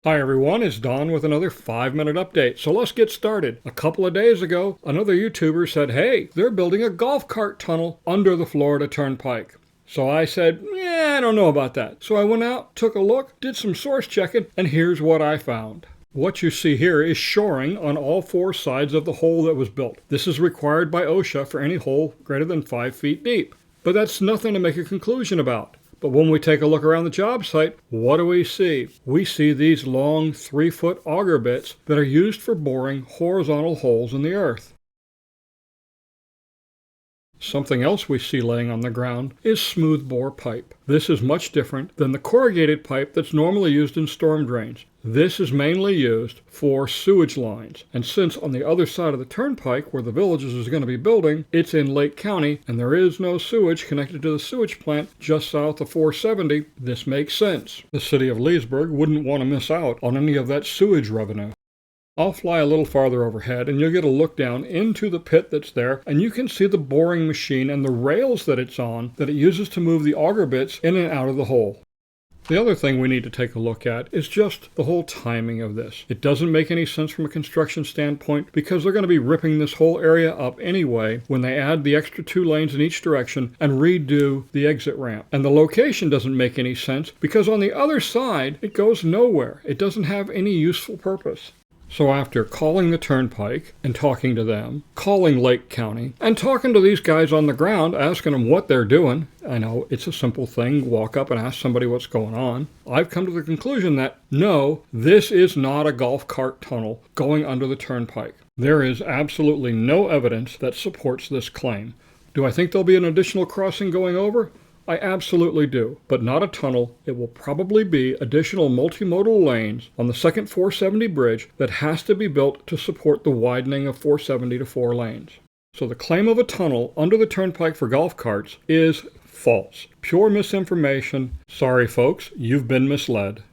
Hi everyone, it's Don with another 5-minute update. So let's get started. A couple of days ago, another YouTuber said, hey, they're building a golf cart tunnel under the Florida Turnpike. So I said, yeah, I don't know about that. So I went out, took a look, did some source checking, and here's what I found. What you see here is shoring on all 4 sides of the hole that was built. This is required by OSHA for any hole greater than 5 feet deep. But that's nothing to make a conclusion about. But when we take a look around the job site, what do we see? We see these long 3-foot auger bits that are used for boring horizontal holes in the earth. Something else we see laying on the ground is smooth-bore pipe. This is much different than the corrugated pipe that's normally used in storm drains. This is mainly used for sewage lines. And since on the other side of the turnpike where the villages is going to be building, it's in Lake County and there is no sewage connected to the sewage plant just south of 470, this makes sense. The city of Leesburg wouldn't want to miss out on any of that sewage revenue. I'll fly a little farther overhead and you'll get a look down into the pit that's there, and you can see the boring machine and the rails that it's on that it uses to move the auger bits in and out of the hole. The other thing we need to take a look at is just the whole timing of this. It doesn't make any sense from a construction standpoint because they're going to be ripping this whole area up anyway when they add the extra 2 lanes in each direction and redo the exit ramp. And the location doesn't make any sense because on the other side it goes nowhere. It doesn't have any useful purpose. So after calling the Turnpike and talking to them, calling Lake County, and talking to these guys on the ground, asking them what they're doing, I know it's a simple thing, walk up and ask somebody what's going on, I've come to the conclusion that no, this is not a golf cart tunnel going under the Turnpike. There is absolutely no evidence that supports this claim. Do I think there'll be an additional crossing going over? I absolutely do, but not a tunnel. It will probably be additional multimodal lanes on the second 470 bridge that has to be built to support the widening of 470 to 4 lanes. So the claim of a tunnel under the turnpike for golf carts is false. Pure misinformation. Sorry folks, you've been misled.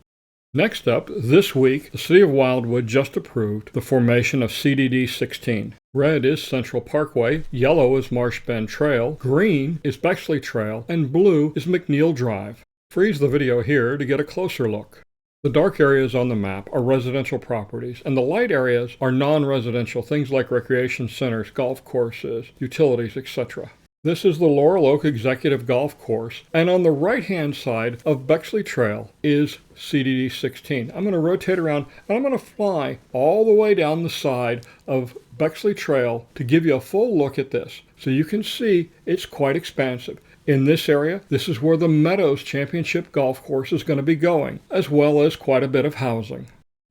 Next up, this week, the City of Wildwood just approved the formation of CDD 16. Red is Central Parkway, yellow is Marsh Bend Trail, green is Bexley Trail, and blue is McNeil Drive. Freeze the video here to get a closer look. The dark areas on the map are residential properties, and the light areas are non-residential, things like recreation centers, golf courses, utilities, etc. This is the Laurel Oak Executive Golf Course, and on the right-hand side of Bexley Trail is CDD 16. I'm going to rotate around, and I'm going to fly all the way down the side of Bexley Trail to give you a full look at this. So you can see it's quite expansive. In this area, this is where the Meadows Championship Golf Course is going to be going, as well as quite a bit of housing.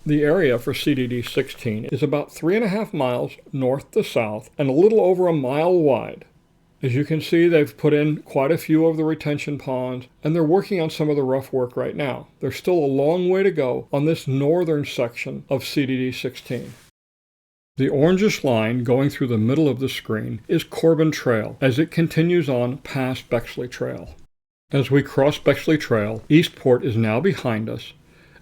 The area for CDD 16 is about 3.5 miles north to south and a little over a mile wide. As you can see, they've put in quite a few of the retention ponds, and they're working on some of the rough work right now. There's still a long way to go on this northern section of CDD 16. The orangish line going through the middle of the screen is Corbin Trail as it continues on past Bexley Trail. As we cross Bexley Trail, Eastport is now behind us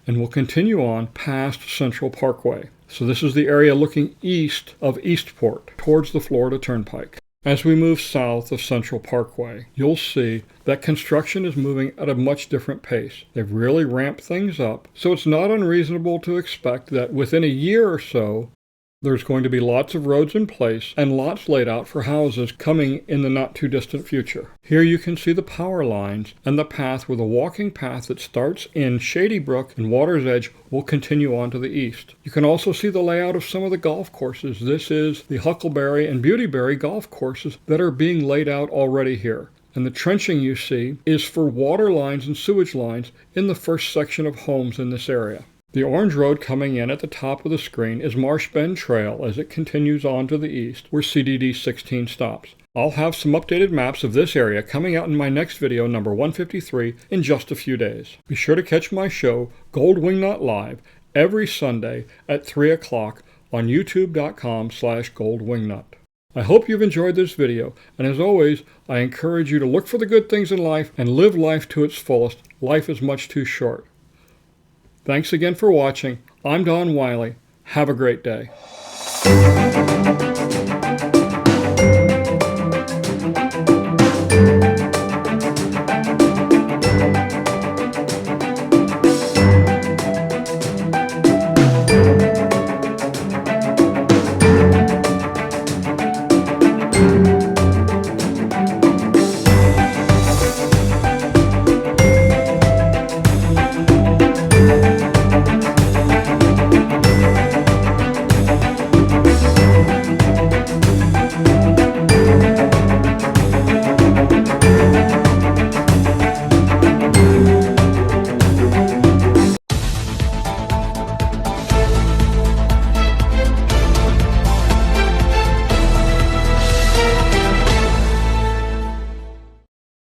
and will continue on past Central Parkway. So this is the area looking east of Eastport towards the Florida Turnpike. As we move south of Central Parkway, you'll see that construction is moving at a much different pace. They've really ramped things up, so it's not unreasonable to expect that within a year or so, there's going to be lots of roads in place and lots laid out for houses coming in the not-too-distant future. Here you can see the power lines and the path where the walking path that starts in Shady Brook and Water's Edge will continue on to the east. You can also see the layout of some of the golf courses. This is the Huckleberry and Beautyberry golf courses that are being laid out already here. And the trenching you see is for water lines and sewage lines in the first section of homes in this area. The orange road coming in at the top of the screen is Marsh Bend Trail as it continues on to the east where CDD 16 stops. I'll have some updated maps of this area coming out in my next video, number 153, in just a few days. Be sure to catch my show, Gold Wingnut Live, every Sunday at 3 o'clock on youtube.com/goldwingnut. I hope you've enjoyed this video, and as always, I encourage you to look for the good things in life and live life to its fullest. Life is much too short. Thanks again for watching. I'm Don Wiley. Have a great day.